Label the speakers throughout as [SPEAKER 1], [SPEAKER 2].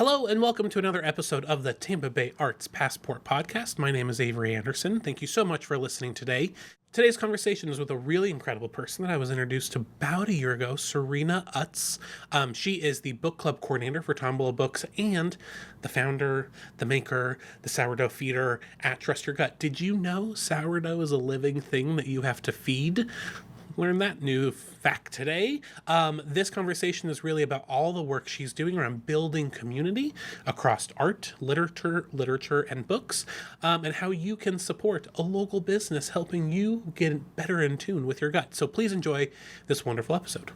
[SPEAKER 1] Hello and welcome to another episode of the Tampa Bay Arts Passport Podcast. My name is Avery Anderson. Thank you so much for listening today. Today's conversation is with a really incredible person that I was introduced to about a year ago, Serena Utz. She is the book club coordinator for Tombolo Books and the founder, the maker, the sourdough feeder at Trust Your Gut. Did you know sourdough is a living thing that you have to feed? Learn that new fact today. This conversation is really about all the work she's doing around building community across art, literature, and books, and how you can support a local business helping you get better in tune with your gut. So please enjoy this wonderful episode.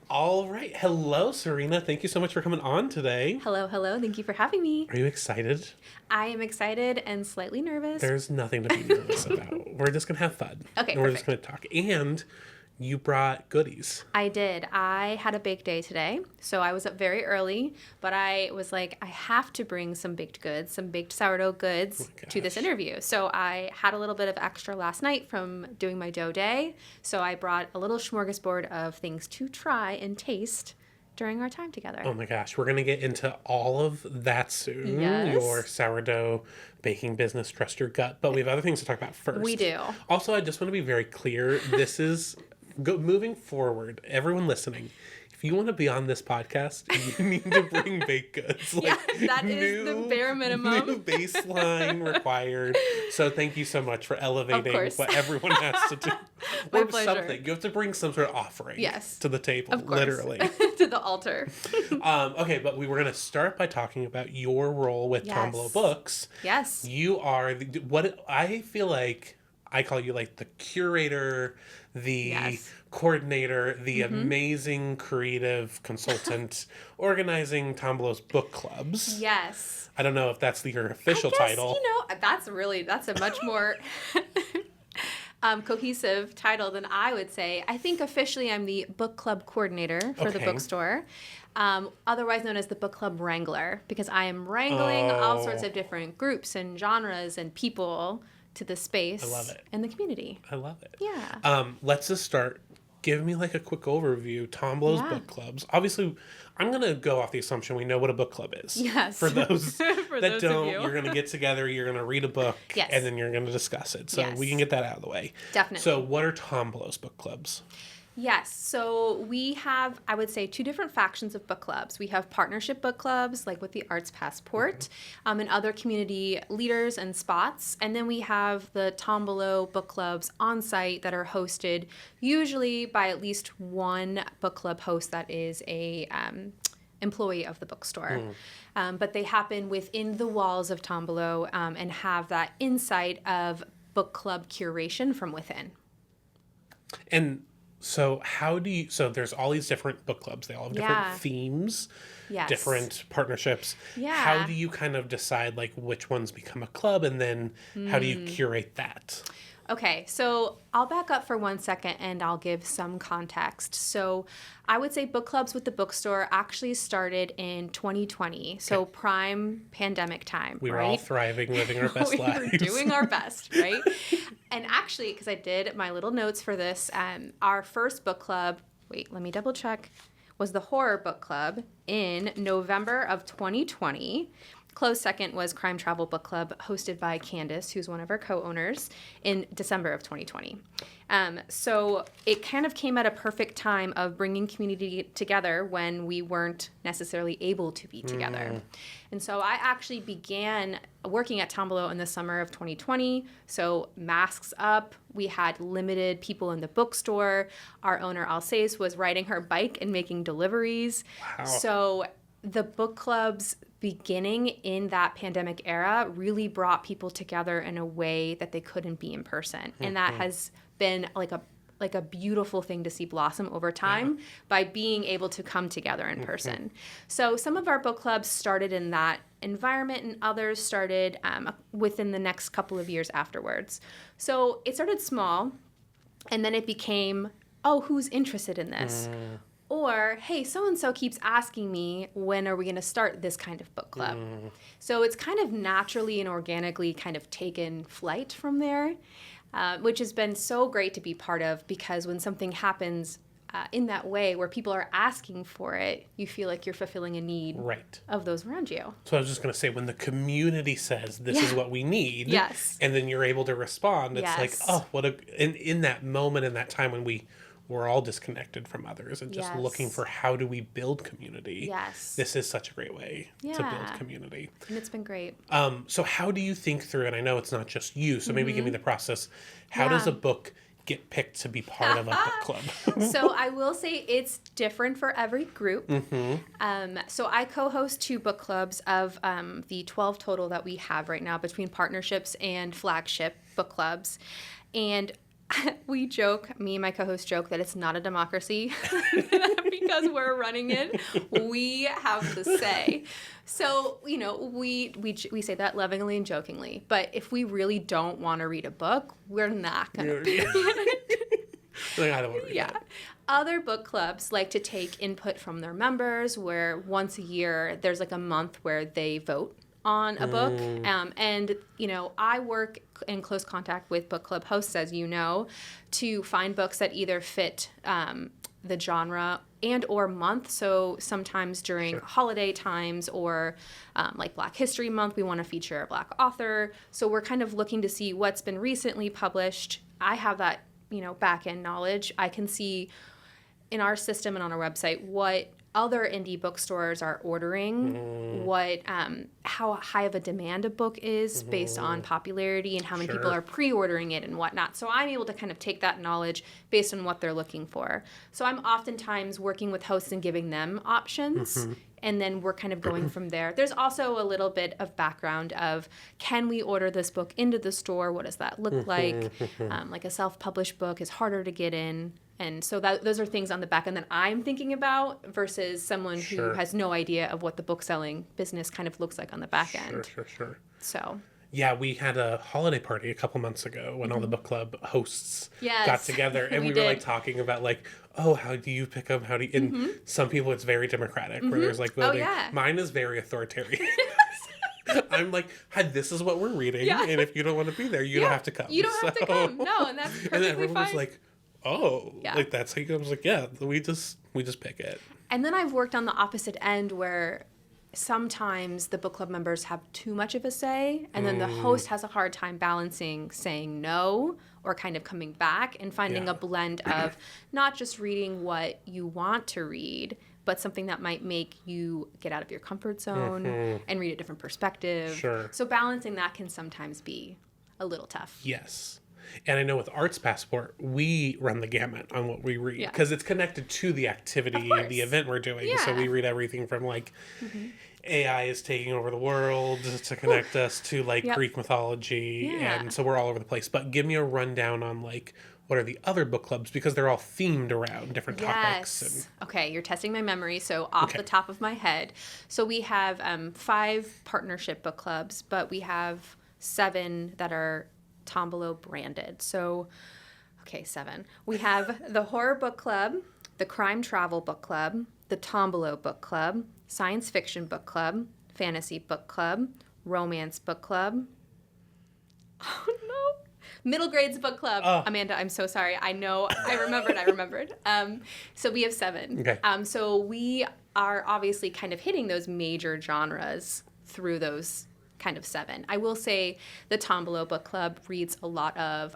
[SPEAKER 1] All right. Hello, Serena. Thank you so much for coming on today.
[SPEAKER 2] Hello. Thank you for having me.
[SPEAKER 1] Are you excited?
[SPEAKER 2] I am excited and slightly nervous.
[SPEAKER 1] There's nothing to be nervous about. We're just going to have fun.
[SPEAKER 2] Okay,
[SPEAKER 1] and we're just going to talk. And you brought goodies.
[SPEAKER 2] I did. I had a bake day today, so I was up very early, but I was like, I have to bring some baked goods, some baked sourdough goods to this interview. So I had a little bit of extra last night from doing my dough day, so I brought a little smorgasbord of things to try and taste during our time together.
[SPEAKER 1] Oh my gosh, we're going to get into all of that soon.
[SPEAKER 2] Yes.
[SPEAKER 1] Your sourdough baking business, Trust Your Gut, but we have other things to talk about first.
[SPEAKER 2] We do.
[SPEAKER 1] Also, I just want to be very clear. This is... moving forward, everyone listening, if you want to be on this podcast, you need to bring baked goods.
[SPEAKER 2] That is the bare minimum.
[SPEAKER 1] New baseline required. So thank you so much for elevating what everyone has to do.
[SPEAKER 2] My
[SPEAKER 1] or
[SPEAKER 2] pleasure.
[SPEAKER 1] Something. You have to bring some sort of offering to the table,
[SPEAKER 2] of course.
[SPEAKER 1] literally.
[SPEAKER 2] To the altar.
[SPEAKER 1] Okay, but we were going to start by talking about your role with Tombolo Books.
[SPEAKER 2] Yes.
[SPEAKER 1] You are, I feel like I call you like the curator, the coordinator, the amazing creative consultant organizing Tombolo's book clubs.
[SPEAKER 2] Yes.
[SPEAKER 1] I don't know if that's your official title.
[SPEAKER 2] That's a much more cohesive title than I would say. I think officially I'm the book club coordinator for the bookstore, otherwise known as the book club wrangler, because I am wrangling all sorts of different groups and genres and people to the space.
[SPEAKER 1] I love it.
[SPEAKER 2] And the community.
[SPEAKER 1] I love it.
[SPEAKER 2] Yeah.
[SPEAKER 1] Let's just start. Give me like a quick overview. Tombolo's book clubs. Obviously, I'm going to go off the assumption we know what a book club is.
[SPEAKER 2] Yes.
[SPEAKER 1] For those
[SPEAKER 2] For
[SPEAKER 1] that
[SPEAKER 2] those
[SPEAKER 1] don't,
[SPEAKER 2] of you.
[SPEAKER 1] you're going to get together, you're going to read a book,
[SPEAKER 2] Yes.
[SPEAKER 1] and then you're going to discuss it. So we can get that out of the way.
[SPEAKER 2] Definitely.
[SPEAKER 1] So what are Tombolo's book clubs?
[SPEAKER 2] Yes. So we have, I would say, two different factions of book clubs. We have partnership book clubs, like with the Arts Passport, and other community leaders and spots. And then we have the Tombolo book clubs on site that are hosted usually by at least one book club host that is a employee of the bookstore. But they happen within the walls of Tombolo and have that insight of book club curation from within.
[SPEAKER 1] And so so there's all these different book clubs. They all have different themes, different partnerships.
[SPEAKER 2] Yeah.
[SPEAKER 1] How do you kind of decide like which ones become a club, and then how do you curate that?
[SPEAKER 2] Okay, so I'll back up for 1 second and I'll give some context. So I would say book clubs with the bookstore actually started in 2020, so prime pandemic time.
[SPEAKER 1] We were all thriving, living our best lives.
[SPEAKER 2] We were doing our best, right? And actually, because I did my little notes for this, our first book club, let me double check, was the Horror Book Club in November of 2020. Close second was Crime Travel Book Club, hosted by Candace, who's one of our co-owners, in December of 2020. So it kind of came at a perfect time of bringing community together when we weren't necessarily able to be together. And so I actually began working at Tombolo in the summer of 2020. So masks up, we had limited people in the bookstore. Our owner, Alsace, was riding her bike and making deliveries.
[SPEAKER 1] Wow.
[SPEAKER 2] So the book clubs beginning in that pandemic era really brought people together in a way that they couldn't be in person. And that has been like a beautiful thing to see blossom over time by being able to come together in person. So some of our book clubs started in that environment and others started within the next couple of years afterwards. So it started small and then it became, who's interested in this? Or, hey, so-and-so keeps asking me, when are we going to start this kind of book club? So it's kind of naturally and organically kind of taken flight from there, which has been so great to be part of, because when something happens in that way where people are asking for it, you feel like you're fulfilling a need
[SPEAKER 1] Right.
[SPEAKER 2] of those around you.
[SPEAKER 1] So I was just going to say, when the community says this is what we need,
[SPEAKER 2] Yes.
[SPEAKER 1] and then you're able to respond, it's like,
[SPEAKER 2] Yes.
[SPEAKER 1] oh, in that moment, in that time when we're all disconnected from others and just looking for how do we build community.
[SPEAKER 2] Yes.
[SPEAKER 1] This is such a great way to build community.
[SPEAKER 2] And it's been great.
[SPEAKER 1] So how do you think through, and I know it's not just you, so maybe give me the process. How does a book get picked to be part of a book club?
[SPEAKER 2] So I will say it's different for every group. So I co-host 2 book clubs of the 12 total that we have right now between partnerships and flagship book clubs. And we joke, me and my co-host joke, that it's not a democracy because we're running it. We have the say. So, you know, we say that lovingly and jokingly. But if we really don't want to read a book, we're not going to be
[SPEAKER 1] Like, I don't want to read that.
[SPEAKER 2] Other book clubs like to take input from their members, where once a year there's like a month where they vote on a book. And, you know, I work in close contact with book club hosts, as you know, to find books that either fit the genre and or month. So sometimes during holiday times or like Black History Month, we want to feature a Black author. So we're kind of looking to see what's been recently published. I have that, you know, back-end knowledge. I can see in our system and on our website what other indie bookstores are ordering, what how high of a demand a book is based on popularity and how many people are pre-ordering it and whatnot. So I'm able to kind of take that knowledge based on what they're looking for. So I'm oftentimes working with hosts and giving them options. And then we're kind of going from there. There's also a little bit of background of, can we order this book into the store? What does that look like? Like a self-published book is harder to get in. And so those are things on the back end that I'm thinking about versus someone who has no idea of what the book selling business kind of looks like on the back end.
[SPEAKER 1] Sure.
[SPEAKER 2] So.
[SPEAKER 1] Yeah, we had a holiday party a couple months ago when all the book club hosts got together, and we were like talking about like, oh, how do you pick them? How do you... And some people it's very democratic, where there's like voting. Mine is very authoritarian. I'm like, hi, this is what we're reading, and if you don't want to be there, you don't have to come.
[SPEAKER 2] You don't have to come. No, and that's perfectly
[SPEAKER 1] and then everyone
[SPEAKER 2] fine.
[SPEAKER 1] was like, oh, like that's how you go. I was like, yeah, we just pick it.
[SPEAKER 2] And then I've worked on the opposite end where sometimes the book club members have too much of a say, and then the host has a hard time balancing saying no or kind of coming back and finding a blend of not just reading what you want to read, but something that might make you get out of your comfort zone and read a different perspective. So balancing that can sometimes be a little tough.
[SPEAKER 1] Yes. And I know with Arts Passport, we run the gamut on what we read because it's connected to the activity, the event we're doing. So we read everything from like AI is taking over the world to connect us to like Greek mythology. And so we're all over the place. But give me a rundown on like, what are the other book clubs? Because they're all themed around different topics. And...
[SPEAKER 2] Okay, you're testing my memory. So off the top of my head. So we have 5 partnership book clubs, but we have 7 that are Tombolo branded. So, okay, 7. We have the Horror Book Club, the Crime Travel Book Club, the Tombolo Book Club, Science Fiction Book Club, Fantasy Book Club, Romance Book Club. Oh, no. Middle Grades Book Club. Amanda, I'm so sorry. I know. I remembered. So we have 7.
[SPEAKER 1] Okay.
[SPEAKER 2] So we are obviously kind of hitting those major genres through those kind of 7. I will say the Tombolo Book Club reads a lot of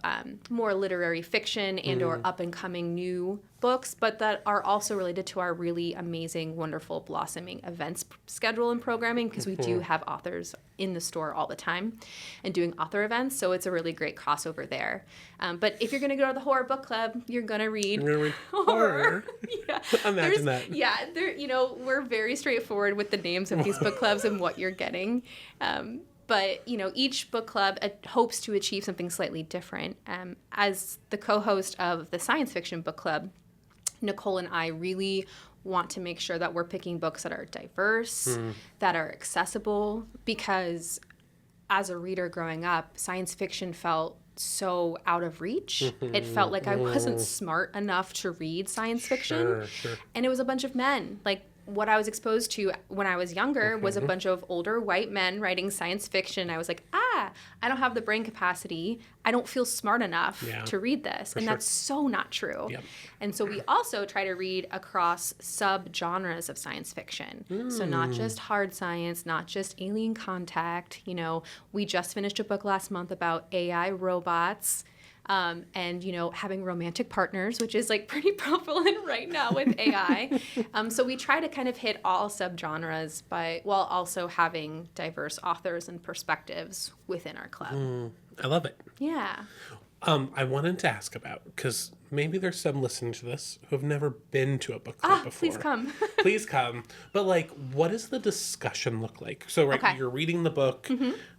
[SPEAKER 2] more literary fiction and or up-and-coming new books, but that are also related to our really amazing, wonderful, blossoming events schedule and programming, because we do have authors in the store all the time and doing author events, so it's a really great crossover there. But if you're going to go to the Horror Book Club, you're going to read horror.
[SPEAKER 1] Imagine that.
[SPEAKER 2] Yeah, you know, we're very straightforward with the names of these book clubs and what you're getting. But, you know, each book club hopes to achieve something slightly different. As the co-host of the Science Fiction Book Club, Nicole and I really want to make sure that we're picking books that are diverse, that are accessible, because as a reader growing up, science fiction felt so out of reach. It felt like I wasn't smart enough to read science fiction. And it was a bunch of men. Like, what I was exposed to when I was younger was a bunch of older white men writing science fiction. I was like, I don't have the brain capacity. I don't feel smart enough to read this. And that's so not true.
[SPEAKER 1] Yep.
[SPEAKER 2] And so we also try to read across sub-genres of science fiction. So not just hard science, not just alien contact. You know, we just finished a book last month about AI robots. And, you know, having romantic partners, which is like pretty prevalent right now with AI. So we try to kind of hit all subgenres while also having diverse authors and perspectives within our club.
[SPEAKER 1] I love it.
[SPEAKER 2] Yeah.
[SPEAKER 1] I wanted to ask about, because maybe there's some listening to this who have never been to a book club before.
[SPEAKER 2] Please come.
[SPEAKER 1] Please come. But, like, what does the discussion look like? So, you're reading the book,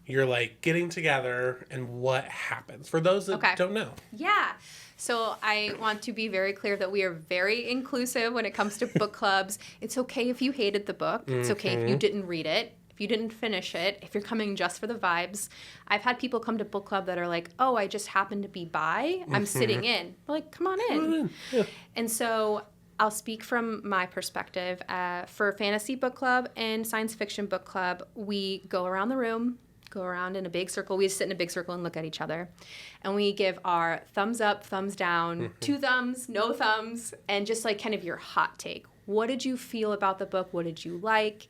[SPEAKER 1] you're, like, getting together, and what happens? For those that don't know.
[SPEAKER 2] Yeah. So I want to be very clear that we are very inclusive when it comes to book clubs. It's okay if you hated the book. It's okay if you didn't read it. If you didn't finish it, if you're coming just for the vibes. I've had people come to book club that are like, oh, I just happened to be by. I'm sitting in. We're like, come on in.
[SPEAKER 1] Yeah.
[SPEAKER 2] And so I'll speak from my perspective. For fantasy book club and science fiction book club, we go around the room, go around in a big circle. We just sit in a big circle and look at each other. And we give our thumbs up, thumbs down, 2 thumbs, no thumbs, and just like kind of your hot take. What did you feel about the book? What did you like?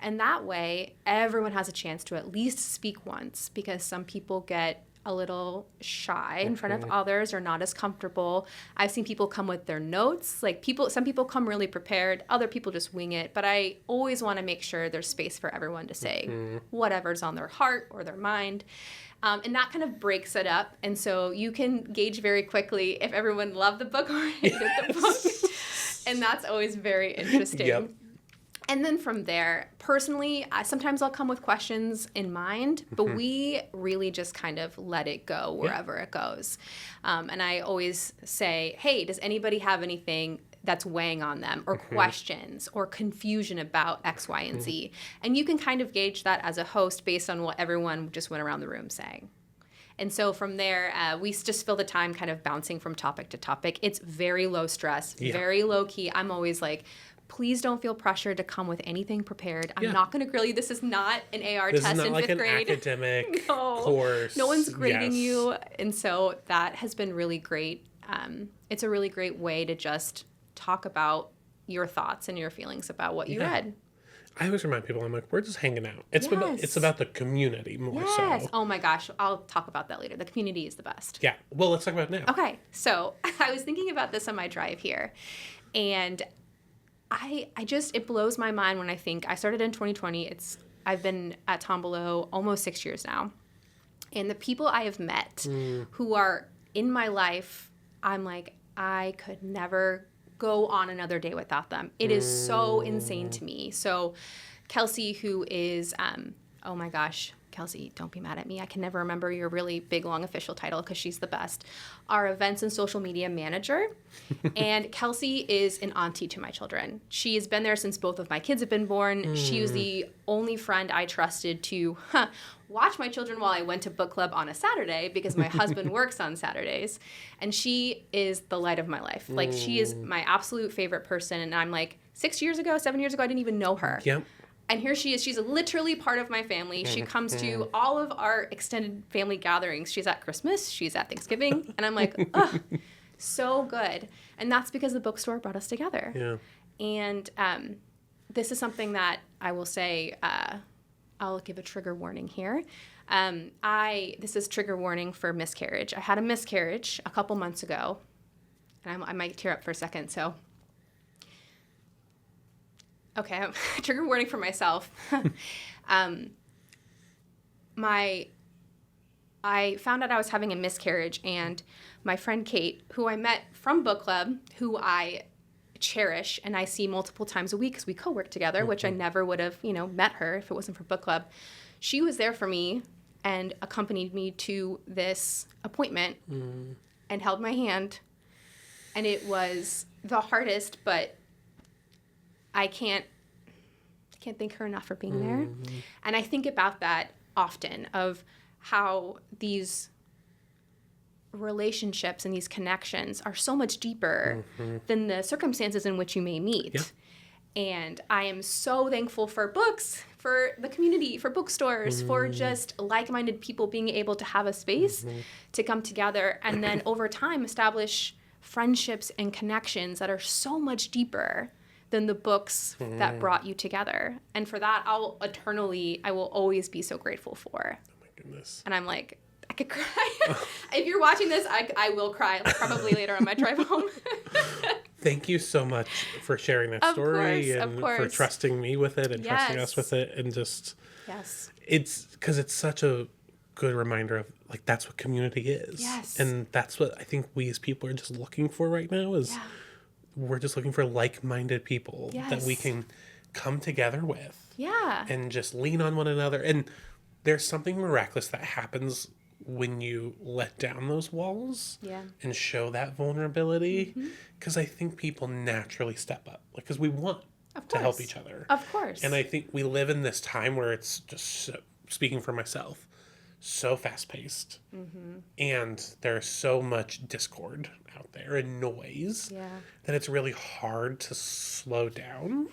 [SPEAKER 2] And that way, everyone has a chance to at least speak once, because some people get a little shy in front of others or not as comfortable. I've seen people come with their notes. Like some people come really prepared. Other people just wing it. But I always want to make sure there's space for everyone to say whatever's on their heart or their mind. And that kind of breaks it up. And so you can gauge very quickly if everyone loved the book or hated the book. And that's always very interesting.
[SPEAKER 1] Yep.
[SPEAKER 2] And then from there, personally, sometimes I'll come with questions in mind, but we really just kind of let it go wherever it goes. And I always say, hey, does anybody have anything that's weighing on them, or questions or confusion about X, Y, and Z? And you can kind of gauge that as a host based on what everyone just went around the room saying. And so from there, we just fill the time kind of bouncing from topic to topic. It's very low stress, very low key. I'm always like, please don't feel pressured to come with anything prepared. I'm not going to grill you. This is not an AR test in 5th grade.
[SPEAKER 1] This is not like an academic course.
[SPEAKER 2] No one's grading you. And so that has been really great. It's a really great way to just talk about your thoughts and your feelings about what you read.
[SPEAKER 1] I always remind people, I'm like, we're just hanging out. It's about the community more so.
[SPEAKER 2] Oh my gosh. I'll talk about that later. The community is the best.
[SPEAKER 1] Yeah. Well, let's talk about it now.
[SPEAKER 2] Okay. So I was thinking about this on my drive here. And it blows my mind when I think I started in 2020. I've been at Tombolo almost 6 years now. And the people I have met who are in my life, I'm like, I could never go on another day without them. It is so insane to me. So Kelsey, who is, oh my gosh, Kelsey, don't be mad at me. I can never remember your really big, long official title because she's the best. Our events and social media manager. And Kelsey is an auntie to my children. She has been there since both of my kids have been born. She was the only friend I trusted to watch my children while I went to book club on a Saturday because my husband works on Saturdays. And she is the light of my life. Like, she is my absolute favorite person. And I'm like, 7 years ago, I didn't even know her.
[SPEAKER 1] Yep.
[SPEAKER 2] And here she is. She's literally part of my family. She comes to all of our extended family gatherings. She's at Christmas. She's at Thanksgiving. And I'm like, oh, so good. And that's because the bookstore brought us together.
[SPEAKER 1] Yeah.
[SPEAKER 2] And this is something that I will say, I'll give a trigger warning here. This is trigger warning for miscarriage. I had a miscarriage a couple months ago. And I might tear up for a second, so... Okay, trigger warning for myself. I found out I was having a miscarriage, and my friend Kate, who I met from book club, who I cherish and I see multiple times a week because we co-work together, which I never would have, met her if it wasn't for book club. She was there for me and accompanied me to this appointment and held my hand. And it was the hardest, but I can't thank her enough for being there. And I think about that often, of how these relationships and these connections are so much deeper than the circumstances in which you may meet.
[SPEAKER 1] Yeah.
[SPEAKER 2] And I am so thankful for books, for the community, for bookstores, for just like-minded people being able to have a space to come together and then over time establish friendships and connections that are so much deeper than the books that brought you together. And for that, I will always be so grateful for.
[SPEAKER 1] Oh my goodness.
[SPEAKER 2] And I'm like, I could cry. If you're watching this, I will cry, probably later on my drive home.
[SPEAKER 1] Thank you so much for sharing that story and for trusting me with it and trusting us with it. And just, it's because it's such a good reminder of like, that's what community is.
[SPEAKER 2] Yes.
[SPEAKER 1] And that's what I think we as people are just looking for right now is we're just looking for like-minded people that we can come together with.
[SPEAKER 2] Yeah.
[SPEAKER 1] And just lean on one another. And there's something miraculous that happens when you let down those walls and show that vulnerability. Because I think people naturally step up. Like, because we want to help each other.
[SPEAKER 2] Of course.
[SPEAKER 1] And I think we live in this time where it's just, so, speaking for myself, so fast-paced. And there's so much discord out there and noise that it's really hard to slow down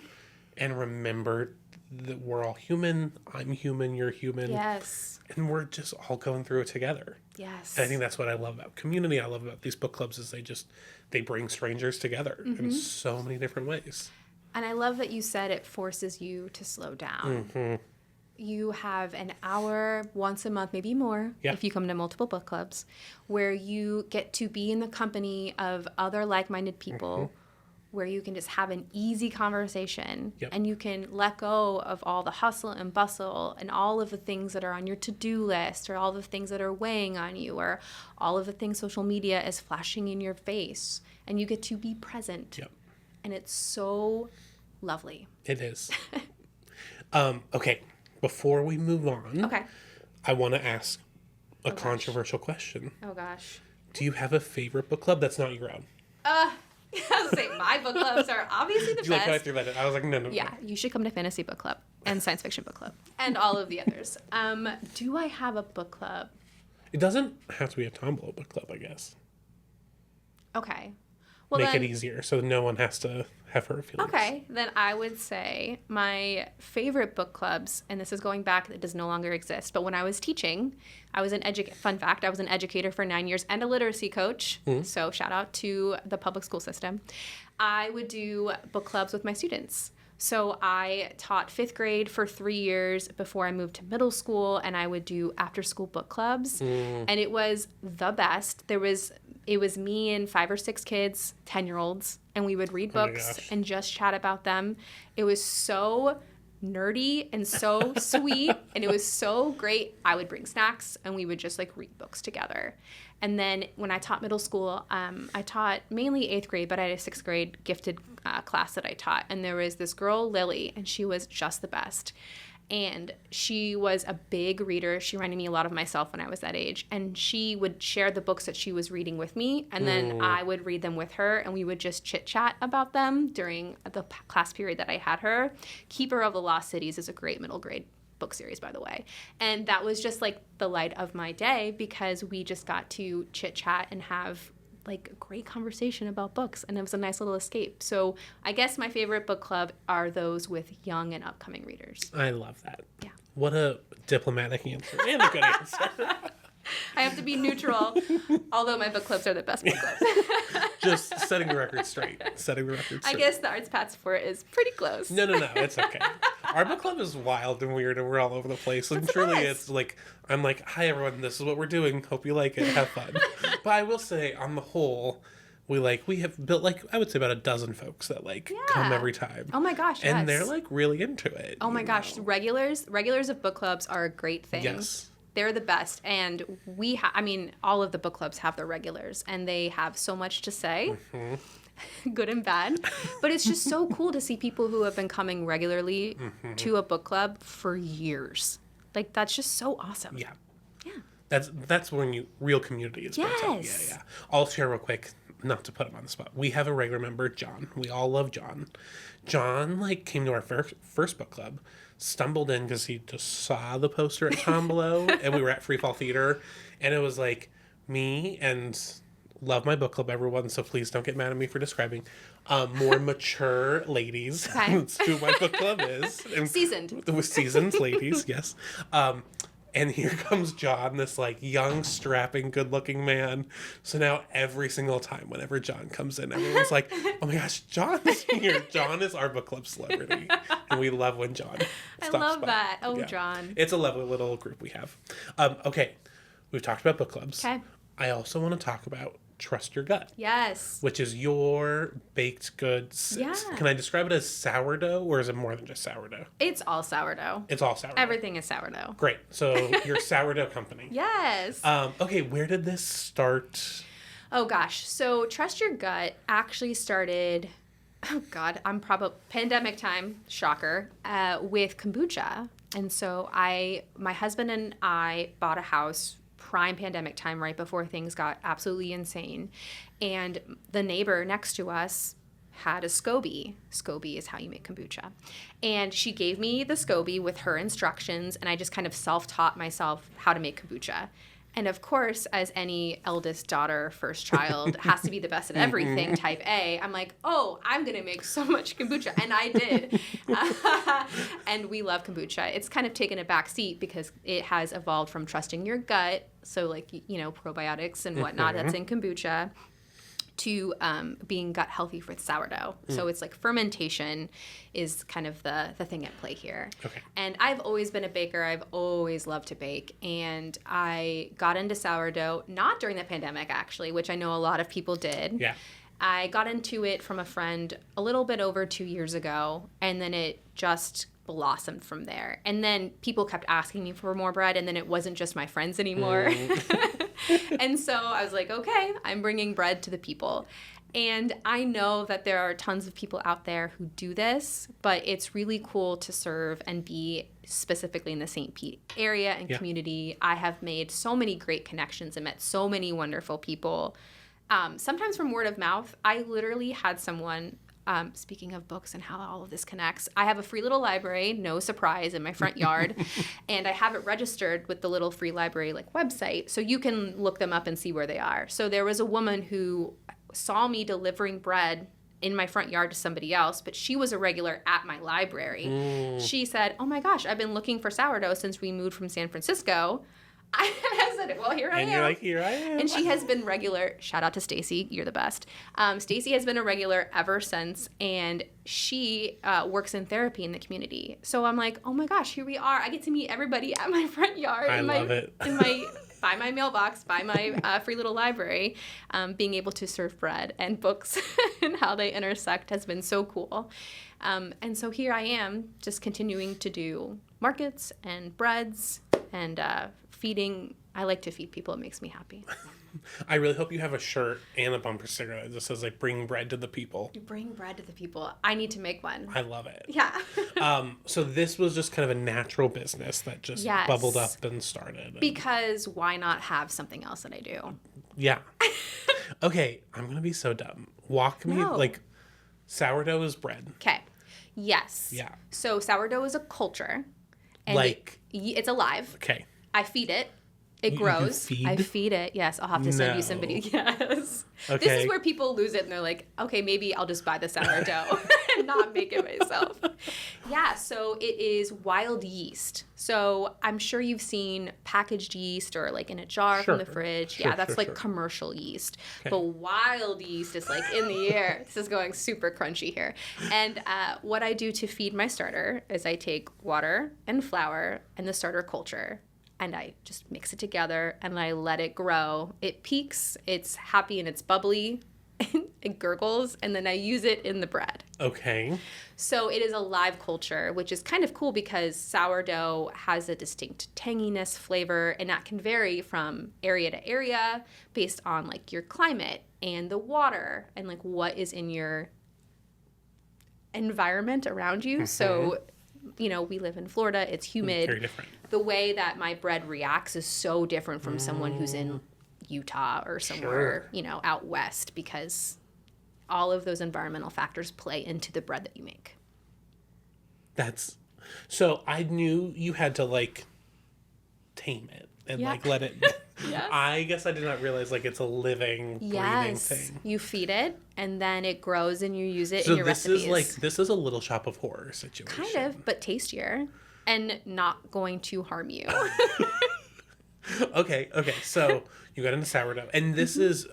[SPEAKER 1] and remember that we're all human. I'm human, you're human.
[SPEAKER 2] Yes.
[SPEAKER 1] And we're just all going through it together.
[SPEAKER 2] Yes.
[SPEAKER 1] And I think that's what I love about community. I love about these book clubs is they bring strangers together in so many different ways.
[SPEAKER 2] And I love that you said it forces you to slow down. You have an hour once a month, maybe more, if you come to multiple book clubs, where you get to be in the company of other like-minded people, where you can just have an easy conversation and you can let go of all the hustle and bustle and all of the things that are on your to-do list or all the things that are weighing on you or all of the things social media is flashing in your face, and you get to be present. And it's so lovely.
[SPEAKER 1] It is. Okay. Before we move on, I want to ask a controversial question.
[SPEAKER 2] Oh, gosh.
[SPEAKER 1] Do you have a favorite book club that's not your own?
[SPEAKER 2] I was going to say, my book clubs are obviously the best.
[SPEAKER 1] Like, I threw that in. I was like, no.
[SPEAKER 2] Yeah, you should come to Fantasy Book Club and Science Fiction Book Club and all of the others. Do I have a book club?
[SPEAKER 1] It doesn't have to be a Tombolo book club, I guess.
[SPEAKER 2] Okay. Well,
[SPEAKER 1] Make it easier so no one has to have hurt feelings.
[SPEAKER 2] Okay, then I would say my favorite book clubs, and this is going back, it does no longer exist, but when I was teaching, I was an fun fact, I was an educator for 9 years and a literacy coach, so shout out to the public school system. I would do book clubs with my students. So I taught 5th grade for 3 years before I moved to middle school, and I would do after-school book clubs, and it was the best. It was me and 5 or 6 kids, 10-year-olds, and we would read books and just chat about them. It was so nerdy and so sweet, and it was so great. I would bring snacks, and we would just read books together. And then when I taught middle school, I taught mainly 8th grade, but I had a 6th grade gifted class that I taught. And there was this girl, Lily, and she was just the best. And she was a big reader. She reminded me a lot of myself when I was that age. And she would share the books that she was reading with me, and then I would read them with her, and we would just chit-chat about them during the class period that I had her. Keeper of the Lost Cities is a great middle grade book series, by the way. And that was just the light of my day because we just got to chit-chat and have a great conversation about books, and it was a nice little escape. So I guess my favorite book club are those with young and upcoming readers.
[SPEAKER 1] I love that.
[SPEAKER 2] Yeah.
[SPEAKER 1] What a diplomatic answer and a good answer.
[SPEAKER 2] I have to be neutral, although my book clubs are the best book clubs.
[SPEAKER 1] Just setting the record straight. I
[SPEAKER 2] guess the Arts Passport is pretty close.
[SPEAKER 1] No, it's okay. Our book club is wild and weird, and we're all over the place. And truly, it's I'm like, hi everyone, this is what we're doing. Hope you like it. Have fun. But I will say, on the whole, we have built I would say about a dozen folks that come every time.
[SPEAKER 2] Oh my gosh,
[SPEAKER 1] and they're really into it.
[SPEAKER 2] Oh my gosh, regulars of book clubs are a great thing.
[SPEAKER 1] Yes.
[SPEAKER 2] They're the best, and all of the book clubs have their regulars, and they have so much to say, good and bad, but it's just so cool to see people who have been coming regularly to a book club for years. That's just so awesome.
[SPEAKER 1] Yeah. That's when real community is built up. Yeah. I'll share real quick, not to put him on the spot. We have a regular member, John. We all love John. John came to our first book club, stumbled in because he just saw the poster at Tombolo, and we were at Free Fall Theater, and it was me and love my book club, everyone, so please don't get mad at me for describing more mature ladies.
[SPEAKER 2] Okay.
[SPEAKER 1] That's who my book club is. And
[SPEAKER 2] Seasoned.
[SPEAKER 1] with seasoned ladies, yes. And here comes John, this like young, strapping, good-looking man. So now every single time, whenever John comes in, everyone's like, "Oh my gosh, John's here!" John is our book club celebrity, and we love when John stops by.
[SPEAKER 2] I love that. Oh, yeah. John.
[SPEAKER 1] It's a lovely little group we have. Okay, we've talked about book clubs.
[SPEAKER 2] Okay.
[SPEAKER 1] I also want to talk about Trust Your Gut.
[SPEAKER 2] Yes.
[SPEAKER 1] Which is your baked goods.
[SPEAKER 2] Yeah.
[SPEAKER 1] Can I describe it as sourdough, or is it more than just sourdough?
[SPEAKER 2] It's all sourdough.
[SPEAKER 1] It's all sourdough.
[SPEAKER 2] Everything is sourdough.
[SPEAKER 1] Great. So your sourdough company.
[SPEAKER 2] Yes.
[SPEAKER 1] Okay, where did this start?
[SPEAKER 2] Oh gosh. So Trust Your Gut actually started, oh God, I'm probably pandemic time, shocker, with kombucha. And so my husband and I bought a house prime pandemic time, right before things got absolutely insane. And the neighbor next to us had a SCOBY. SCOBY is how you make kombucha. And she gave me the SCOBY with her instructions, and I just kind of self-taught myself how to make kombucha. And of course, as any eldest daughter, first child, has to be the best at everything, type A, I'm like, oh, I'm going to make so much kombucha. And I did. And we love kombucha. It's kind of taken a back seat because it has evolved from trusting your gut, so like, probiotics and whatnot that's in kombucha, to being gut healthy with sourdough. So it's like fermentation is kind of the thing at play here.
[SPEAKER 1] Okay.
[SPEAKER 2] And I've always been a baker. I've always loved to bake. And I got into sourdough, not during the pandemic actually, which I know a lot of people did.
[SPEAKER 1] Yeah.
[SPEAKER 2] I got into it from a friend a little bit over 2 years ago, and then it just blossomed from there. And then people kept asking me for more bread, and then it wasn't just my friends anymore. And so I was like, okay, I'm bringing bread to the people. And I know that there are tons of people out there who do this, but it's really cool to serve and be specifically in the St. Pete area and community. I have made so many great connections and met so many wonderful people. Sometimes from word of mouth. I literally had someone, speaking of books and how all of this connects, I have a free little library, no surprise, in my front yard, and I have it registered with the little free library website, so you can look them up and see where they are. So there was a woman who saw me delivering bread in my front yard to somebody else, but she was a regular at my library. She said, oh my gosh, I've been looking for sourdough since we moved from San Francisco. I said, well, here I am.
[SPEAKER 1] And you're like, here I am.
[SPEAKER 2] And she has been regular. Shout out to Stacy. You're the best. Stacy has been a regular ever since, and she works in therapy in the community. So I'm like, oh my gosh, here we are. I get to meet everybody at my front yard.
[SPEAKER 1] I love it.
[SPEAKER 2] By my mailbox, by my free little library. Being able to serve bread and books and how they intersect has been so cool. And so here I am, just continuing to do markets and breads and feeding. I like to feed people. It makes me happy.
[SPEAKER 1] I really hope you have a shirt and a bumper sticker that just says bring bread to the people.
[SPEAKER 2] Bring bread to the people. I need to make one.
[SPEAKER 1] I love it.
[SPEAKER 2] Yeah.
[SPEAKER 1] So this was just kind of a natural business that just bubbled up and started.
[SPEAKER 2] Because why not have something else that I do?
[SPEAKER 1] Yeah. Okay, I'm going to be so dumb. Walk me, sourdough is bread.
[SPEAKER 2] Okay. Yes.
[SPEAKER 1] Yeah.
[SPEAKER 2] So sourdough is a culture. And it's alive.
[SPEAKER 1] Okay.
[SPEAKER 2] I feed it. It grows. I feed it. Yes, I'll have to send you somebody. Yes. Okay. This is where people lose it and they're like, okay, maybe I'll just buy the sourdough and not make it myself. Yeah, so it is wild yeast. So I'm sure you've seen packaged yeast or in a jar from the fridge. That's commercial yeast. Okay. But wild yeast is in the air. This is going super crunchy here. And what I do to feed my starter is I take water and flour and the starter culture, and I just mix it together and I let it grow. It peaks, it's happy and it's bubbly, it gurgles, and then I use it in the bread.
[SPEAKER 1] Okay.
[SPEAKER 2] So it is a live culture, which is kind of cool because sourdough has a distinct tanginess flavor, and that can vary from area to area based on your climate and the water and what is in your environment around you. Mm-hmm. So we live in Florida. It's humid.
[SPEAKER 1] Very different.
[SPEAKER 2] The way that my bread reacts is so different from someone who's in Utah or somewhere, out west, because all of those environmental factors play into the bread that you make.
[SPEAKER 1] So I knew you had to tame it and let it
[SPEAKER 2] Yes.
[SPEAKER 1] I guess I did not realize like it's a living, breathing thing.
[SPEAKER 2] You feed it, and then it grows, and you use it
[SPEAKER 1] So
[SPEAKER 2] in your recipes.
[SPEAKER 1] this is a Little Shop of Horrors situation.
[SPEAKER 2] Kind of, but tastier, and not going to harm you.
[SPEAKER 1] Okay. So you got into sourdough, and this is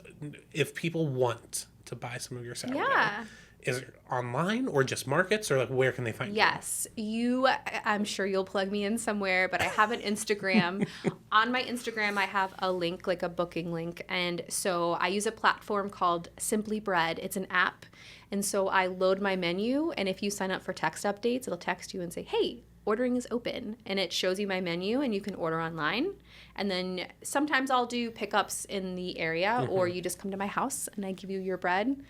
[SPEAKER 1] if people want to buy some of your sourdough.
[SPEAKER 2] Yeah.
[SPEAKER 1] Is it online or just markets, or like where can they find you?
[SPEAKER 2] I'm sure you'll plug me in somewhere, but I have an Instagram. On my Instagram, I have a link, like a booking link. And so I use a platform called Simply Bread. It's an app. And so I load my menu, and if you sign up for text updates, it'll text you and say, hey, ordering is open. And it shows you my menu, and you can order online. And then sometimes I'll do pickups in the area, or you just come to my house and I give you your bread.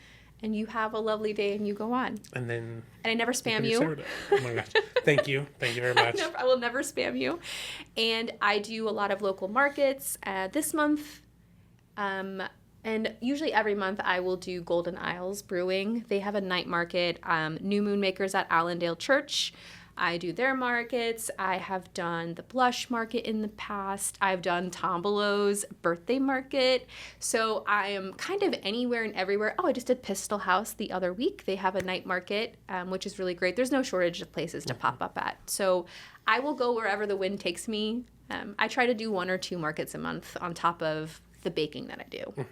[SPEAKER 2] And you have a lovely day, and you go on.
[SPEAKER 1] And
[SPEAKER 2] I never spam you.
[SPEAKER 1] Oh my gosh! Thank you very much.
[SPEAKER 2] I will never spam you. And I do a lot of local markets this month, and usually every month I will do Golden Isles Brewing. They have a night market. New Moon Makers at Allendale Church. I do their markets. I have done the Blush Market in the past. I've done Tombolo's birthday market. So I am kind of anywhere and everywhere. Oh, I just did Pistol House the other week. They have a night market, which is really great. There's no shortage of places to pop up at. So I will go wherever the wind takes me. I try to do 1 or 2 markets a month on top of the baking that I do.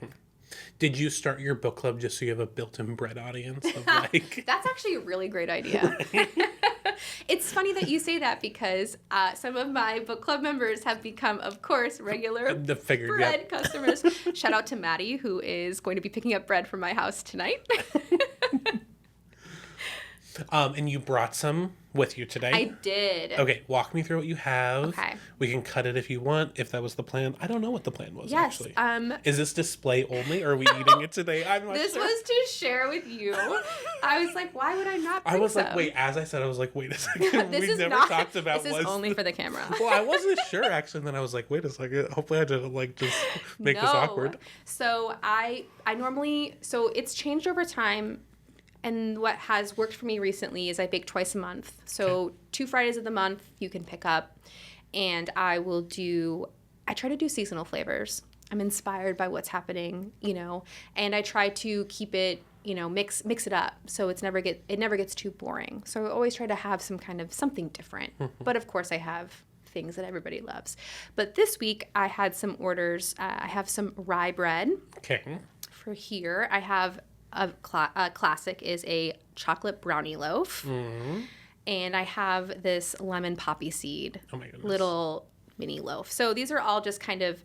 [SPEAKER 1] Did you start your book club just so you have a built-in bread audience? Of like...
[SPEAKER 2] That's actually a really great idea. It's funny that you say that because some of my book club members have become, of course, regular bread customers. Shout out to Maddie, who is going to be picking up bread from my house tonight.
[SPEAKER 1] And you brought some with you today?
[SPEAKER 2] I did.
[SPEAKER 1] Okay, walk me through what you have.
[SPEAKER 2] Okay.
[SPEAKER 1] We can cut it if you want, if that was the plan. I don't know what the plan was,
[SPEAKER 2] yes,
[SPEAKER 1] actually. Is this display only, or are we eating it today? I'm not
[SPEAKER 2] This
[SPEAKER 1] sure.
[SPEAKER 2] was to share with you. I was like, why would I not bring
[SPEAKER 1] I was
[SPEAKER 2] some?
[SPEAKER 1] like, wait, as I said, I was like, wait a second.
[SPEAKER 2] This
[SPEAKER 1] we
[SPEAKER 2] is
[SPEAKER 1] never
[SPEAKER 2] not,
[SPEAKER 1] talked about
[SPEAKER 2] this is only for the camera.
[SPEAKER 1] Well, I wasn't sure, actually, and then I was like, wait a second. Hopefully I didn't, like, just make this awkward.
[SPEAKER 2] So I normally, so it's changed over time. And what has worked for me recently is I bake twice a month. So 2 Fridays of the month you can pick up. And I try to do seasonal flavors. I'm inspired by what's happening, and I try to keep it, mix it up. So it never gets too boring. So I always try to have some kind of something different. But of course I have things that everybody loves. But this week I had some orders. I have some rye bread.
[SPEAKER 1] Okay.
[SPEAKER 2] For here, I have a classic is a chocolate brownie loaf. Mm-hmm. And I have this lemon poppy seed little mini loaf. So these are all just kind of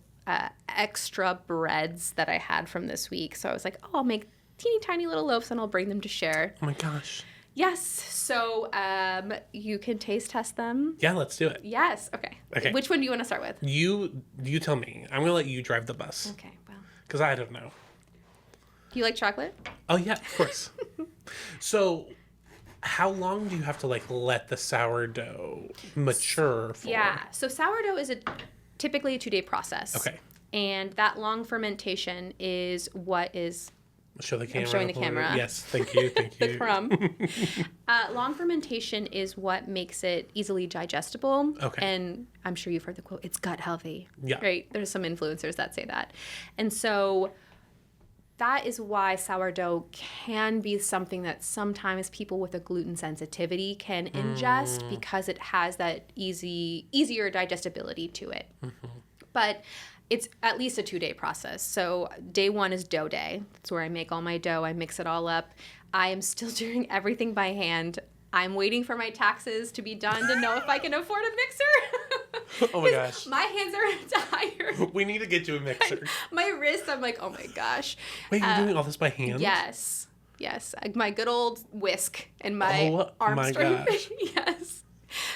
[SPEAKER 2] extra breads that I had from this week. So I was like, oh, I'll make teeny tiny little loaves and I'll bring them to share.
[SPEAKER 1] Oh my gosh.
[SPEAKER 2] Yes. So you can taste test them.
[SPEAKER 1] Yeah, let's do it.
[SPEAKER 2] Yes. Okay. Which one do you want to start with?
[SPEAKER 1] You tell me. I'm going to let you drive the bus.
[SPEAKER 2] Okay, well.
[SPEAKER 1] Because I don't know.
[SPEAKER 2] Do you like chocolate?
[SPEAKER 1] Oh, yeah, of course. So how long do you have to, let the sourdough mature for?
[SPEAKER 2] Yeah. So sourdough is typically a 2-day process.
[SPEAKER 1] Okay.
[SPEAKER 2] And that long fermentation is what is...
[SPEAKER 1] Show the camera.
[SPEAKER 2] I'm showing the camera.
[SPEAKER 1] Yes, thank you.
[SPEAKER 2] The crumb. Long fermentation is what makes it easily digestible.
[SPEAKER 1] Okay.
[SPEAKER 2] And I'm sure you've heard the quote, it's gut healthy.
[SPEAKER 1] Yeah.
[SPEAKER 2] Right? There's some influencers that say that. And so... that is why sourdough can be something that sometimes people with a gluten sensitivity can ingest because it has that easier digestibility to it. Mm-hmm. But it's at least a 2-day process. So day 1 is dough day. That's where I make all my dough. I mix it all up. I am still doing everything by hand. I'm waiting for my taxes to be done to know if I can afford a mixer.
[SPEAKER 1] Oh my gosh.
[SPEAKER 2] My hands are tired.
[SPEAKER 1] We need to get you a mixer.
[SPEAKER 2] My wrists, I'm like, oh my gosh.
[SPEAKER 1] Wait, you're doing all this by hand?
[SPEAKER 2] Yes. My good old whisk and my arm strength.
[SPEAKER 1] Gosh.
[SPEAKER 2] Yes.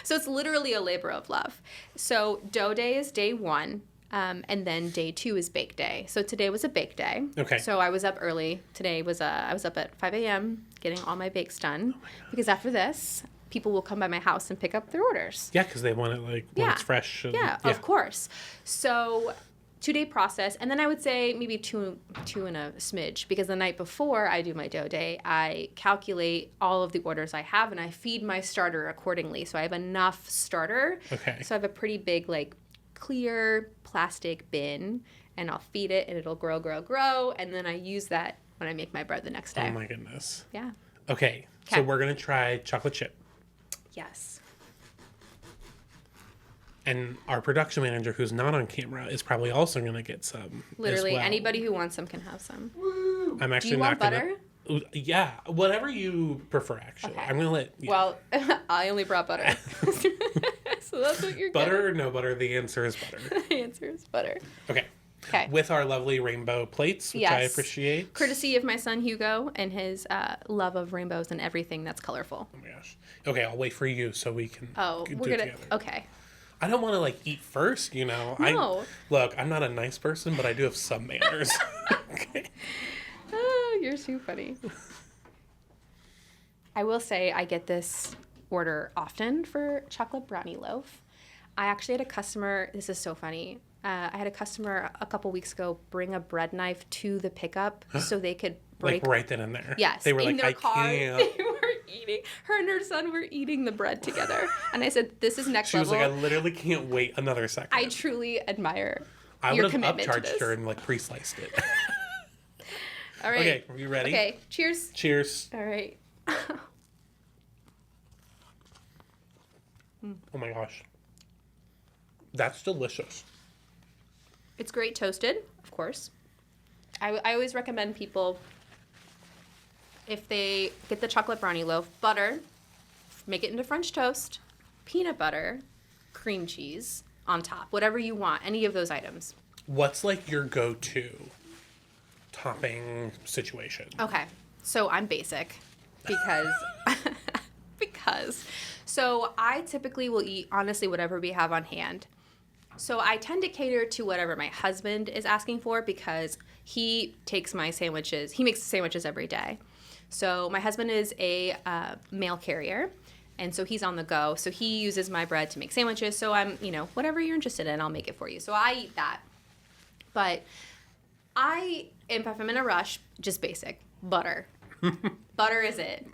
[SPEAKER 2] So it's literally a labor of love. So dough day is day 1. And then day 2 is bake day. So today was a bake day.
[SPEAKER 1] Okay.
[SPEAKER 2] So I was up early. Today was I was up at 5 a.m. getting all my bakes done. Because after this, people will come by my house and pick up their orders.
[SPEAKER 1] Yeah, because they want it when it's fresh. And,
[SPEAKER 2] yeah, of course. So 2-day process. And then I would say maybe two and a smidge. Because the night before I do my dough day, I calculate all of the orders I have and I feed my starter accordingly. So I have enough starter.
[SPEAKER 1] Okay.
[SPEAKER 2] So I have a pretty big clear plastic bin, and I'll feed it, and it'll grow, and then I use that when I make my bread the next day.
[SPEAKER 1] Oh my goodness.
[SPEAKER 2] Yeah.
[SPEAKER 1] Okay, so we're going to try chocolate chip.
[SPEAKER 2] Yes.
[SPEAKER 1] And our production manager, who's not on camera, is probably also going to get some.
[SPEAKER 2] Literally,
[SPEAKER 1] as well.
[SPEAKER 2] Anybody who wants some can have some.
[SPEAKER 1] Woo! I'm actually
[SPEAKER 2] Do you want
[SPEAKER 1] not
[SPEAKER 2] butter?
[SPEAKER 1] Yeah, whatever you prefer, actually.
[SPEAKER 2] Okay.
[SPEAKER 1] I'm going to let... Yeah.
[SPEAKER 2] Well, I only brought butter. So that's what you're
[SPEAKER 1] Butter
[SPEAKER 2] getting.
[SPEAKER 1] or no butter, the answer is butter.
[SPEAKER 2] The answer is butter.
[SPEAKER 1] Okay.
[SPEAKER 2] Okay.
[SPEAKER 1] With our lovely rainbow plates, which I appreciate.
[SPEAKER 2] Courtesy of my son Hugo and his love of rainbows and everything that's colorful.
[SPEAKER 1] Oh my gosh. Okay, I'll wait for you so we can do
[SPEAKER 2] we're
[SPEAKER 1] it
[SPEAKER 2] gonna.
[SPEAKER 1] together.
[SPEAKER 2] Okay.
[SPEAKER 1] I don't want to like eat first, you know.
[SPEAKER 2] No.
[SPEAKER 1] Look, I'm not a nice person, but I do have some manners. Okay.
[SPEAKER 2] Oh, you're too funny. I will say I get this order often for chocolate brownie loaf. I actually had a customer. This is so funny. I had a customer a couple weeks ago bring a bread knife to the pickup so they could break.
[SPEAKER 1] Like right then and there.
[SPEAKER 2] Yes.
[SPEAKER 1] They were
[SPEAKER 2] in
[SPEAKER 1] like,
[SPEAKER 2] their
[SPEAKER 1] I
[SPEAKER 2] car,
[SPEAKER 1] can't.
[SPEAKER 2] They were eating. Her and her son were eating the bread together, and I said, "This is next
[SPEAKER 1] She was
[SPEAKER 2] level."
[SPEAKER 1] like, I literally can't wait another second.
[SPEAKER 2] I truly admire
[SPEAKER 1] I
[SPEAKER 2] your
[SPEAKER 1] would have
[SPEAKER 2] commitment to
[SPEAKER 1] upcharged
[SPEAKER 2] this.
[SPEAKER 1] her and like pre-sliced it.
[SPEAKER 2] All right.
[SPEAKER 1] Okay, are you ready?
[SPEAKER 2] Okay. Cheers.
[SPEAKER 1] Cheers.
[SPEAKER 2] All right.
[SPEAKER 1] Oh my gosh. That's delicious.
[SPEAKER 2] It's great toasted, of course. I always recommend people, if they get the chocolate brownie loaf, butter, make it into French toast, peanut butter, cream cheese on top, whatever you want, any of those items.
[SPEAKER 1] What's like your go-to topping situation?
[SPEAKER 2] Okay, so I'm basic because so I typically will eat, honestly, whatever we have on hand. So I tend to cater to whatever my husband is asking for because he takes my sandwiches. He makes sandwiches every day. So my husband is a mail carrier, and so he's on the go. So he uses my bread to make sandwiches. So I'm, whatever you're interested in, I'll make it for you. So I eat that. But if I'm in a rush, just basic. Butter. Butter is it.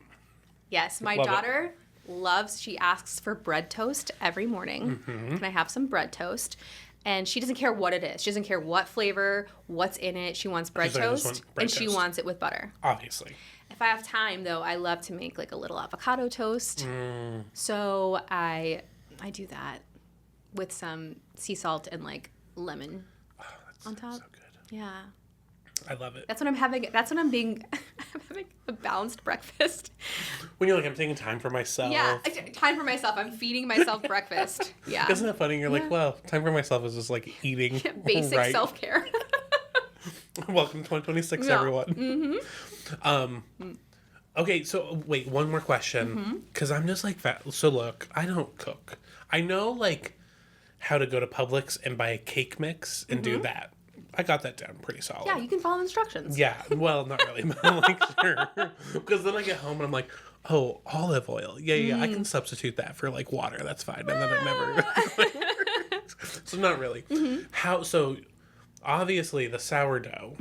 [SPEAKER 2] Yes, my daughter loves, she asks for bread toast every morning. Mm-hmm. Can I have some bread toast? And she doesn't care what it is. She doesn't care what flavor, what's in it. She wants bread toast, she wants it with butter.
[SPEAKER 1] Obviously.
[SPEAKER 2] If I have time, though, I love to make like a little avocado toast. So I do that with some sea salt and like lemon on top.
[SPEAKER 1] So good.
[SPEAKER 2] Yeah.
[SPEAKER 1] I love it.
[SPEAKER 2] That's what I'm having. That's when I'm having a balanced breakfast.
[SPEAKER 1] When you're like, I'm taking time for myself.
[SPEAKER 2] Yeah, time for myself. I'm feeding myself breakfast. Yeah.
[SPEAKER 1] Isn't that funny? You're like, well, time for myself is just like eating.
[SPEAKER 2] Basic
[SPEAKER 1] right.
[SPEAKER 2] self-care.
[SPEAKER 1] Welcome to 2026, everyone. Mm-hmm. Okay, so wait, one more question. Because I'm just like, so look, I don't cook. I know like how to go to Publix and buy a cake mix and do that. I got that down pretty solid.
[SPEAKER 2] Yeah, you can follow instructions.
[SPEAKER 1] Yeah, well, not really, but I'm like, sure. Because then I get home and I'm like, oh, olive oil. Yeah, I can substitute that for like water. That's fine. And then it never. So not really. So obviously the sourdough,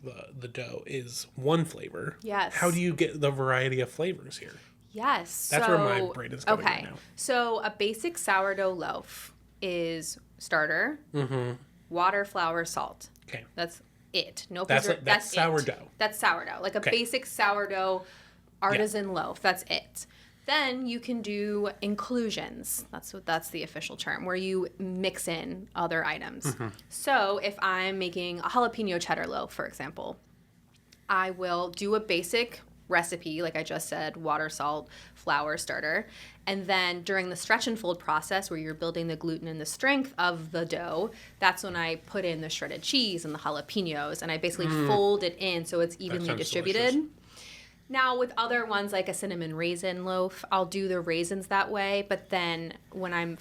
[SPEAKER 1] the dough is one flavor.
[SPEAKER 2] Yes.
[SPEAKER 1] How do you get the variety of flavors here?
[SPEAKER 2] Yes.
[SPEAKER 1] That's where my brain is going right now.
[SPEAKER 2] So a basic sourdough loaf is starter, water, flour, salt.
[SPEAKER 1] Okay.
[SPEAKER 2] That's it. No
[SPEAKER 1] That's
[SPEAKER 2] that's
[SPEAKER 1] sourdough.
[SPEAKER 2] It. That's sourdough. Like a basic sourdough artisan loaf. That's it. Then you can do inclusions. That's the official term, where you mix in other items. So if I'm making a jalapeno cheddar loaf, for example, I will do a basic recipe, like I just said, water, salt, flour, starter. And then during the stretch and fold process, where you're building the gluten and the strength of the dough, that's when I put in the shredded cheese and the jalapenos, and I basically fold it in so it's evenly distributed. Delicious. Now, with other ones, like a cinnamon raisin loaf, I'll do the raisins that way, but then when I'm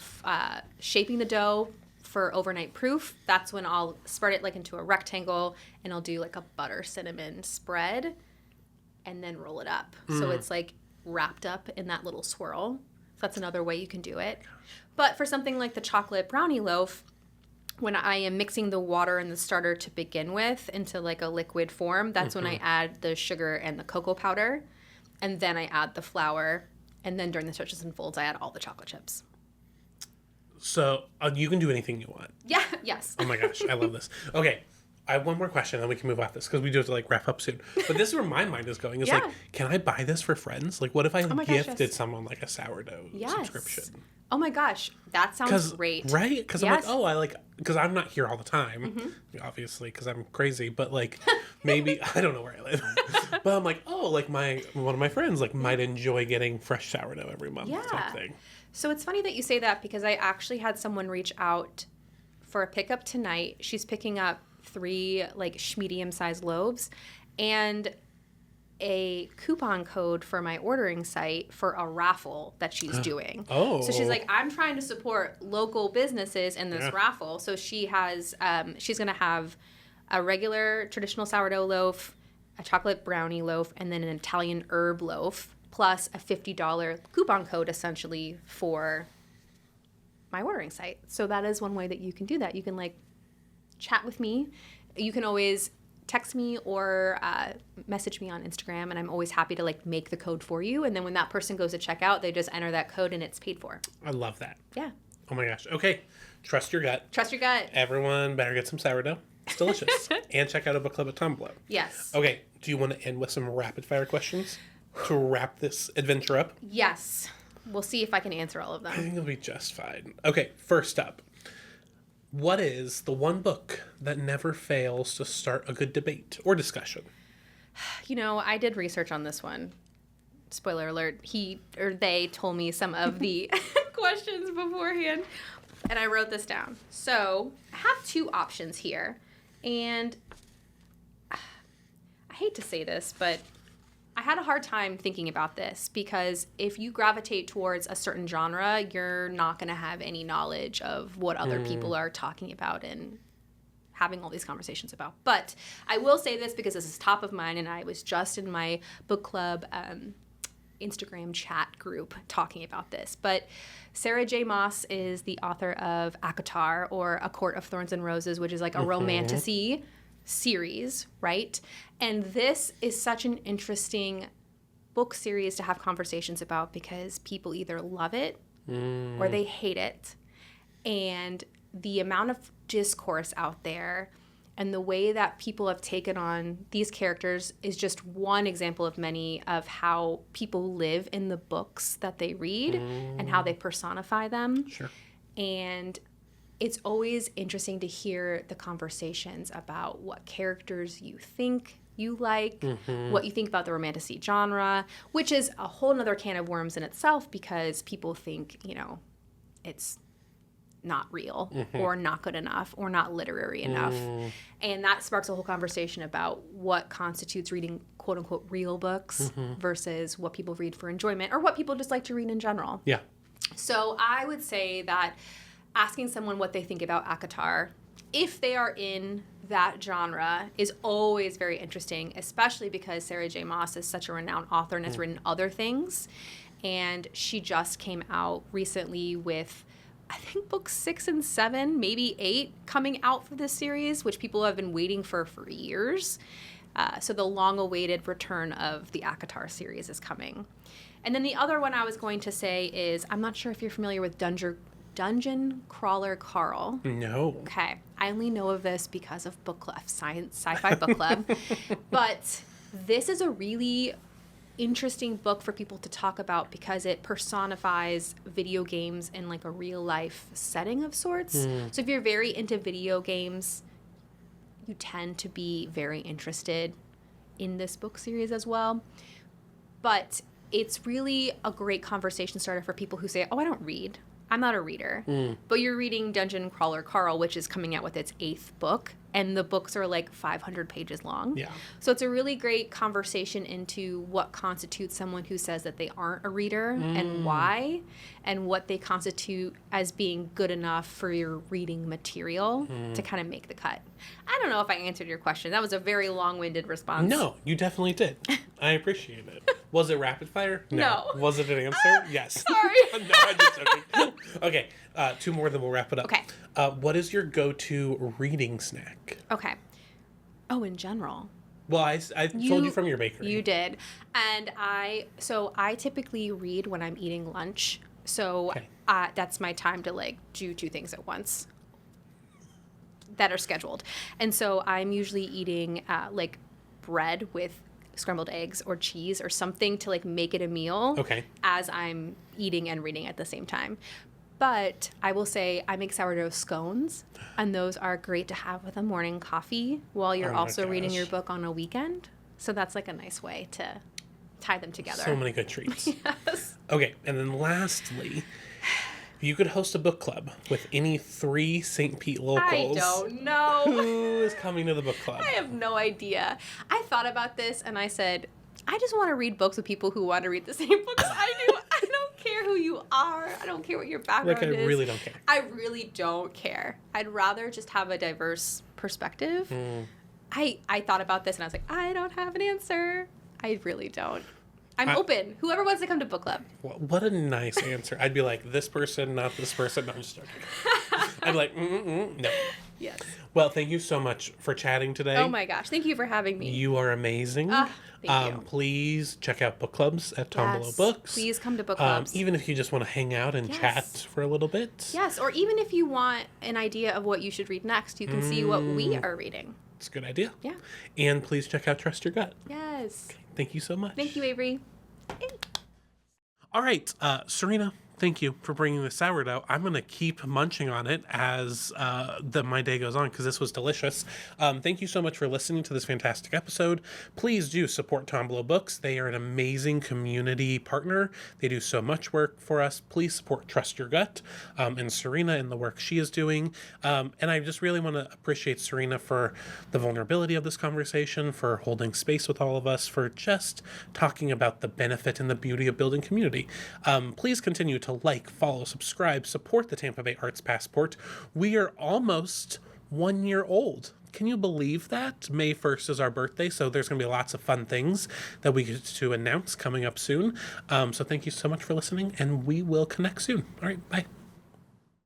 [SPEAKER 2] shaping the dough for overnight proof, that's when I'll spread it like into a rectangle, and I'll do like a butter cinnamon spread, and then roll it up. So it's like wrapped up in that little swirl. So that's another way you can do it. But for something like the chocolate brownie loaf, when I am mixing the water and the starter to begin with into like a liquid form, that's when I add the sugar and the cocoa powder, and then I add the flour, and then during the stretches and folds, I add all the chocolate chips.
[SPEAKER 1] So you can do anything you want.
[SPEAKER 2] Yeah. Yes.
[SPEAKER 1] Oh my gosh, I love this. Okay, I have one more question, and then we can move off this because we do have to like wrap up soon. But this is where my mind is going. Is like, can I buy this for friends? Like, what if I gifted someone like a sourdough subscription?
[SPEAKER 2] Oh my gosh, that sounds great.
[SPEAKER 1] Right? Because I'm like, because I'm not here all the time, obviously, because I'm crazy. But like, maybe I don't know where I live. But I'm like, like one of my friends like might enjoy getting fresh sourdough every month or something.
[SPEAKER 2] So it's funny that you say that because I actually had someone reach out for a pickup tonight. She's picking up 3 like medium-sized loaves and a coupon code for my ordering site for a raffle that she's doing. So she's like, I'm trying to support local businesses in this raffle. So she has, she's going to have a regular traditional sourdough loaf, a chocolate brownie loaf, and then an Italian herb loaf, plus a $50 coupon code essentially for my ordering site. So that is one way that you can do that. You can like chat with me. You can always text me or message me on Instagram, and I'm always happy to like make the code for you. And then when that person goes to check out, they just enter that code and it's paid for.
[SPEAKER 1] I love that.
[SPEAKER 2] Yeah.
[SPEAKER 1] Oh my gosh. Okay. Trust your gut.
[SPEAKER 2] Trust your gut.
[SPEAKER 1] Everyone better get some sourdough. It's delicious. And check out a book club at Tombolo.
[SPEAKER 2] Yes.
[SPEAKER 1] Okay. Do you want to end with some rapid fire questions to wrap this adventure up?
[SPEAKER 2] Yes. We'll see if I can answer all of them.
[SPEAKER 1] I think it'll be just fine. Okay. First up. What is the one book that never fails to start a good debate or discussion?
[SPEAKER 2] You know, I did research on this one. Spoiler alert, they told me some of the questions beforehand, and I wrote this down. So I have 2 options here, and I hate to say this, but I had a hard time thinking about this because if you gravitate towards a certain genre, you're not going to have any knowledge of what other people are talking about and having all these conversations about. But I will say this because this is top of mind, and I was just in my book club Instagram chat group talking about this. But Sarah J. Maas is the author of Acotar, or A Court of Thorns and Roses, which is like a romantasy series, right? And this is such an interesting book series to have conversations about because people either love it or they hate it. And the amount of discourse out there and the way that people have taken on these characters is just one example of many of how people live in the books that they read and how they personify them.
[SPEAKER 1] Sure.
[SPEAKER 2] And it's always interesting to hear the conversations about what characters you think you like, what you think about the romantasy genre, which is a whole nother can of worms in itself because people think, you know, it's not real or not good enough or not literary enough. And that sparks a whole conversation about what constitutes reading quote unquote real books versus what people read for enjoyment or what people just like to read in general.
[SPEAKER 1] Yeah.
[SPEAKER 2] So I would say that asking someone what they think about Acotar, if they are in that genre, is always very interesting, especially because Sarah J. Maas is such a renowned author and has written other things. And she just came out recently with, I think, books 6 and 7, maybe 8, coming out for this series, which people have been waiting for years. So the long-awaited return of the Acotar series is coming. And then the other one I was going to say is, I'm not sure if you're familiar with Dungeon Crawler Carl.
[SPEAKER 1] No.
[SPEAKER 2] Okay. I only know of this because of book club, sci-fi book club. But this is a really interesting book for people to talk about because it personifies video games in like a real life setting of sorts. So if you're very into video games, you tend to be very interested in this book series as well. But it's really a great conversation starter for people who say, oh, I don't read. I'm not a reader. But you're reading Dungeon Crawler Carl, which is coming out with its 8th book. And the books are like 500 pages long. Yeah. So it's a really great conversation into what constitutes someone who says that they aren't a reader and why, and what they constitute as being good enough for your reading material to kind of make the cut. I don't know if I answered your question. That was a very long-winded response.
[SPEAKER 1] No, you definitely did. I appreciate it. Was it rapid fire?
[SPEAKER 2] No.
[SPEAKER 1] Was it an answer? Yes.
[SPEAKER 2] Sorry.
[SPEAKER 1] No, I'm just joking. Okay, 2 more, then we'll wrap it up.
[SPEAKER 2] Okay.
[SPEAKER 1] What is your go-to reading snack?
[SPEAKER 2] Okay. Oh, in general.
[SPEAKER 1] Well, I told you from your bakery.
[SPEAKER 2] You did. And I typically read when I'm eating lunch So
[SPEAKER 1] Okay.
[SPEAKER 2] that's my time to like do 2 things at once that are scheduled. And so I'm usually eating like bread with scrambled eggs or cheese or something to like make it a meal
[SPEAKER 1] Okay.
[SPEAKER 2] as I'm eating and reading at the same time. But I will say I make sourdough scones, and those are great to have with a morning coffee while you're
[SPEAKER 1] Oh my
[SPEAKER 2] also reading
[SPEAKER 1] gosh.
[SPEAKER 2] your book on a weekend. So that's like a nice way to tie them together.
[SPEAKER 1] So many good treats.
[SPEAKER 2] Yes.
[SPEAKER 1] Okay, and then lastly, you could host a book club with any 3 St. Pete locals.
[SPEAKER 2] I don't know.
[SPEAKER 1] Who is coming to the book club?
[SPEAKER 2] I have no idea. I thought about this and I said, I just want to read books with people who want to read the same books I do. I don't care who you are. I don't care what your background
[SPEAKER 1] Like, I
[SPEAKER 2] is.
[SPEAKER 1] really don't care.
[SPEAKER 2] I really don't care. I'd rather just have a diverse perspective. I thought about this and I was like, I don't have an answer. I really don't. I'm open. Whoever wants to come to book club.
[SPEAKER 1] Well, what a nice answer. I'd be like, this person, not this person. No, I'm just joking. I'd be like, no.
[SPEAKER 2] Yes.
[SPEAKER 1] Well, thank you so much for chatting today.
[SPEAKER 2] Oh my gosh. Thank you for having me.
[SPEAKER 1] You are amazing.
[SPEAKER 2] Thank you.
[SPEAKER 1] Please check out book clubs at Tombolo
[SPEAKER 2] Yes.
[SPEAKER 1] Books.
[SPEAKER 2] Please come to book clubs.
[SPEAKER 1] Even if you just want to hang out and
[SPEAKER 2] Yes.
[SPEAKER 1] chat for a little bit.
[SPEAKER 2] Yes, or even if you want an idea of what you should read next, you can see what we are reading.
[SPEAKER 1] It's a good idea.
[SPEAKER 2] Yeah.
[SPEAKER 1] And please check out Trust Your Gut.
[SPEAKER 2] Yes.
[SPEAKER 1] Thank you so much.
[SPEAKER 2] Thank you, Avery.
[SPEAKER 1] All right, Serena, thank you for bringing the sourdough. I'm going to keep munching on it as my day goes on because this was delicious. Thank you so much for listening to this fantastic episode. Please do support Tombolo Books. They are an amazing community partner. They do so much work for us. Please support Trust Your Gut and Serena and the work she is doing. And I just really want to appreciate Serena for the vulnerability of this conversation, for holding space with all of us, for just talking about the benefit and the beauty of building community. Please continue to like, follow, subscribe, support the Tampa Bay Arts Passport. We are almost 1 year old. Can you believe that? May 1st is our birthday, so there's going to be lots of fun things that we get to announce coming up soon. So thank you so much for listening, and we will connect soon. All right, bye.